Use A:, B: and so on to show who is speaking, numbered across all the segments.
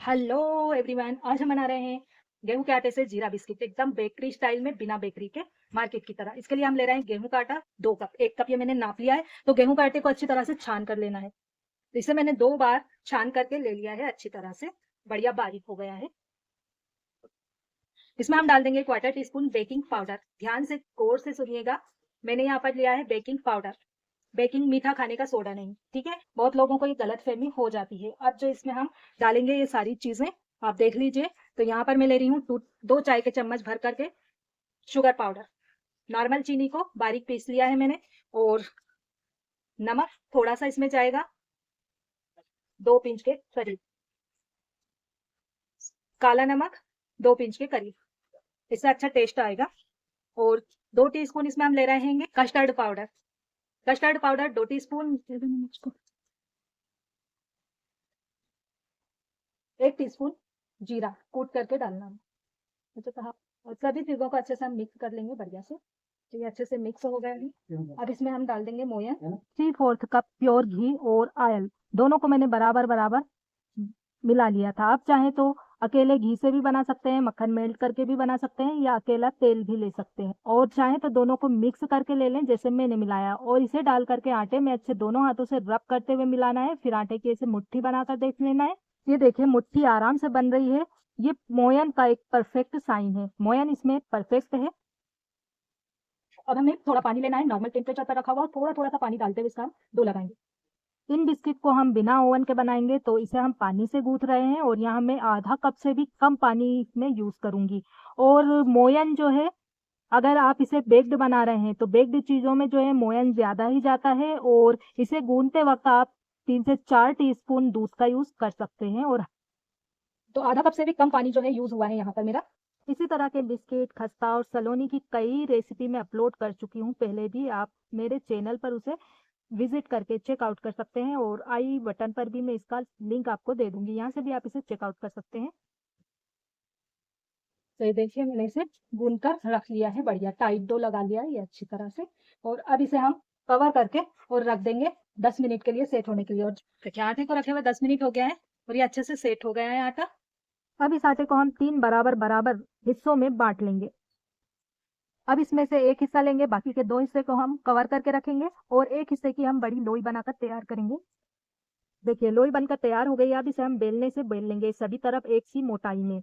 A: Hello everyone, आज हम बना रहे हैं गेहूं के आटे से जीरा बिस्किट, एकदम बेकरी स्टाइल में, बिना बेकरी के, मार्केट की तरह। इसके लिए हम ले रहे हैं गेहूं का आटा 2 कप। 1 कप ये मैंने नाप लिया है। तो गेहूं के आटे को अच्छी तरह से छान कर लेना है। तो इसे मैंने 2 बार छान करके ले लिया है, अच्छी तरह से बढ़िया बारीक हो गया है। इसमें हम डाल देंगे 1/4 टीस्पून बेकिंग पाउडर। ध्यान से गौर से सुनिएगा, मैंने यहाँ पर लिया है बेकिंग पाउडर। बेकिंग मीठा खाने का सोडा नहीं, ठीक है। बहुत लोगों को ये गलतफहमी हो जाती है। अब जो इसमें हम डालेंगे ये सारी चीजें, आप देख लीजिए। तो यहाँ पर मैं ले रही हूँ 2 चाय के चम्मच भर करके शुगर पाउडर। नॉर्मल चीनी को बारीक पीस लिया है मैंने। और नमक थोड़ा सा इसमें जाएगा, 2 पिंच के करीब। काला नमक 2 पिंच के करीब, इससे अच्छा टेस्ट आएगा। और 2 टीस्पून इसमें हम ले रहे हैं custard powder. Custard powder 2 teaspoon. 1 teaspoon जीरा कूट करके डालना है। अच्छा कहा। और सभी चीजों को अच्छे से हम मिक्स कर लेंगे बढ़िया से। तो ये अच्छे से मिक्स हो गया है। अब इसमें हम डाल देंगे मोयन। 3/4 कप प्योर घी और ऑयल, दोनों को मैंने बराबर बराबर मिला लिया था। आप चाहें तो अकेले घी से भी बना सकते हैं, मक्खन मेल्ट करके भी बना सकते हैं, या अकेला तेल भी ले सकते हैं। और चाहें तो दोनों को मिक्स करके ले लें जैसे मैंने मिलाया। और इसे डाल करके आटे में अच्छे दोनों हाथों से रब करते हुए मिलाना है। फिर आटे की ऐसे मुट्ठी बनाकर देख लेना है। ये देखिए मुट्ठी आराम से बन रही है। ये मोयन का एक परफेक्ट साइन है, मोयन इसमें परफेक्ट है। अब हमें थोड़ा पानी लेना है, नॉर्मल टेम्परेचर पर रखा हुआ, थोड़ा थोड़ा सा पानी डालते हुए इसका डो लगाएंगे। इन बिस्किट को हम बिना ओवन के बनाएंगे, तो इसे हम पानी से गूंथ रहे हैं। और यहाँ मैं आधा कप से भी कम पानी इसमें यूज करूंगी। और मोयन जो है, अगर आप इसे बेक्ड बना रहे हैं तो बेक्ड चीजों में जो है मोयन ज्यादा ही जाता है। और इसे गूंथते वक्त आप 3 से 4 टीस्पून दूध का यूज कर सकते हैं। और तो आधा कप से भी कम पानी जो है यूज हुआ है यहाँ पर मेरा। इसी तरह के बिस्किट, खस्ता और सलोनी की कई रेसिपी मैं अपलोड कर चुकी हूँ पहले भी। आप मेरे चैनल पर उसे विजिट करके चेकआउट कर सकते हैं। और आई बटन पर भी मैं इसका लिंक आपको दे दूंगी, यहाँ से भी आप इसे चेकआउट कर सकते हैं। तो ये देखिए मैंने इसे गूंद कर रख लिया है, बढ़िया टाइट डो लगा लिया है ये अच्छी तरह से। और अब इसे हम कवर करके और रख देंगे 10 मिनट के लिए सेट होने के लिए। और देखिए आटे को रखे हुए 10 मिनट हो गया है और ये अच्छे से सेट हो गया है आटा। अब इस आटे को हम 3 बराबर बराबर हिस्सों में बांट लेंगे। अब इसमें से एक हिस्सा लेंगे, बाकी के 2 हिस्से को हम कवर करके रखेंगे और एक हिस्से की हम बड़ी लोई बनाकर तैयार करेंगे। देखिए लोई बनकर तैयार हो गई। अब इसे हम बेलने से बेल लेंगे सभी तरफ एक सी मोटाई में।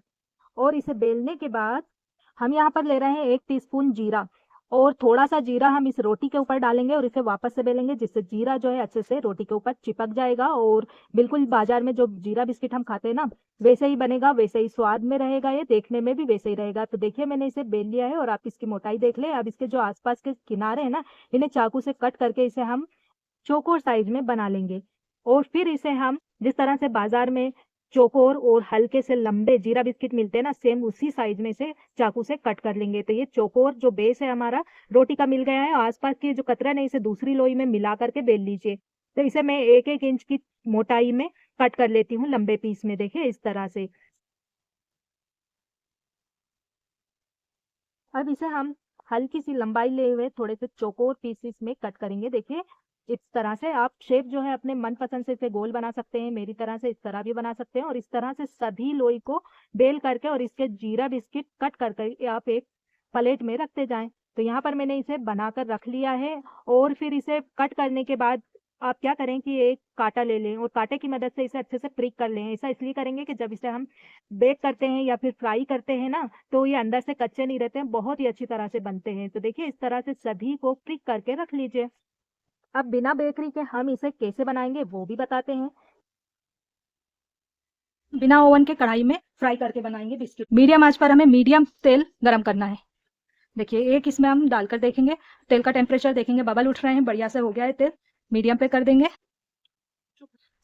A: और इसे बेलने के बाद हम यहाँ पर ले रहे हैं 1 टीस्पून जीरा। और थोड़ा सा जीरा हम इस रोटी के ऊपर डालेंगे और इसे वापस से बेलेंगे, जिससे जीरा जो है अच्छे से रोटी के ऊपर चिपक जाएगा। और बिल्कुल बाजार में जो जीरा बिस्किट हम खाते हैं ना, वैसे ही बनेगा, वैसे ही स्वाद में रहेगा, ये देखने में भी वैसे ही रहेगा। तो देखिए मैंने इसे बेल लिया है और आप इसकी मोटाई देख ले। अब इसके जो आसपास के किनारे हैं ना, इन्हें चाकू से कट करके इसे हम चौकोर साइज में बना लेंगे। और फिर इसे हम जिस तरह से बाजार में चौकोर और हल्के से लंबे जीरा बिस्किट मिलते हैं ना, सेम उसी साइज में इसे चाकू से कट कर लेंगे। तो ये चौकोर जो बेस है हमारा रोटी का मिल गया है। आसपास की जो कतरन है इसे दूसरी लोई में मिला करके बेल लीजिए। तो इसे मैं 1-1 इंच की मोटाई में कट कर लेती हूँ लंबे पीस में, देखिए इस तरह से। अब इसे हम हल्की सी लंबाई ले हुए थोड़े से चौकोर पीसेस में कट करेंगे। देखिए इस तरह से आप शेप जो है अपने मन पसंद से इसे गोल बना सकते हैं, मेरी तरह से इस तरह भी बना सकते हैं। और इस तरह से सभी लोई को बेल करके और इसके जीरा बिस्किट कट करके आप एक प्लेट में रखते जाएं। तो यहाँ पर मैंने इसे बनाकर रख लिया है। और फिर इसे कट करने के बाद आप क्या करें कि एक कांटा ले लें और कांटे की मदद से इसे अच्छे से प्रिक कर लें। ऐसा इसलिए करेंगे कि जब इसे हम बेक करते हैं या फिर फ्राई करते हैं ना, तो ये अंदर से कच्चे नहीं रहते हैं, बहुत ही अच्छी तरह से बनते हैं। तो देखिए इस तरह से सभी को प्रिक करके रख लीजिए। अब बिना बेकरी के हम इसे कैसे बनाएंगे वो भी बताते हैं। बिना ओवन के कढ़ाई में फ्राई करके बनाएंगे बिस्किट। मीडियम आंच पर हमें मीडियम तेल गरम करना है। देखिए एक इसमें हम डालकर देखेंगे, तेल का टेम्परेचर देखेंगे, बबल उठ रहे हैं, बढ़िया से हो गया है तेल। मीडियम पे कर देंगे।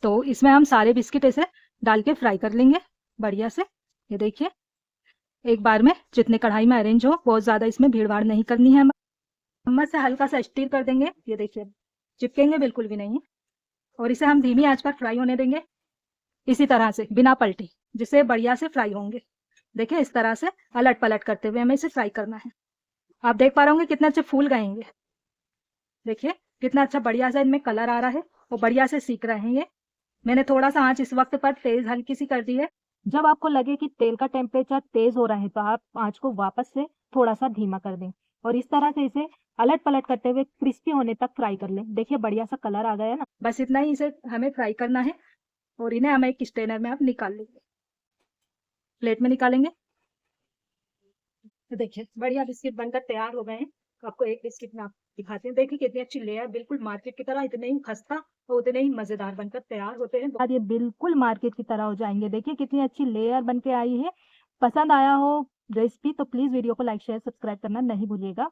A: तो इसमें हम सारे बिस्किट ऐसे डाल के फ्राई कर लेंगे बढ़िया से। ये देखिए एक बार में जितने कढ़ाई में अरेंज हो, बहुत ज्यादा इसमें भीड़ भाड़ नहीं करनी है। चम्मच से हल्का सा स्टीर कर देंगे, ये देखिए चिपकेंगे बिल्कुल भी नहीं। और इसे हम धीमी आंच पर फ्राई होने देंगे इसी तरह से बिना पलटे, जिससे बढ़िया से फ्राई होंगे। देखिए इस तरह से अलट पलट करते हुए हमें इसे फ्राई करना है। आप देख पा रहे होंगे कितने अच्छे फूल गए हैं। देखिए कितना अच्छा बढ़िया सा इनमें कलर आ रहा है और बढ़िया से सीख रहे हैं ये। मैंने थोड़ा सा आंच इस वक्त पर तेज हल्की सी कर दी है, जब आपको लगे कि तेल का टेम्परेचर तेज हो रहा है तो आप आंच को वापस से थोड़ा सा धीमा कर दें और इस तरह से इसे अलट पलट करते हुए क्रिस्पी होने तक फ्राई कर लें। देखिए बढ़िया सा कलर आ गया है ना। बस इतना ही इसे हमें फ्राई करना है और इन्हें हम एक स्ट्रेनर में आप निकाल लेंगे, प्लेट में निकालेंगे। तो देखिए बढ़िया बिस्किट बनकर तैयार हो गए हैं। तो आपको एक बिस्किट में आप दिखाते हैं, देखिए कितनी अच्छी लेयर, बिल्कुल मार्केट की तरह, इतने ही खस्ता और उतने ही मजेदार बनकर तैयार होते हैं। बाद ये बिल्कुल मार्केट की तरह हो जाएंगे। देखिए कितनी अच्छी लेयर बन के आई है। पसंद आया हो रेसिपी तो प्लीज वीडियो को लाइक शेयर सब्सक्राइब करना नहीं भूलिएगा।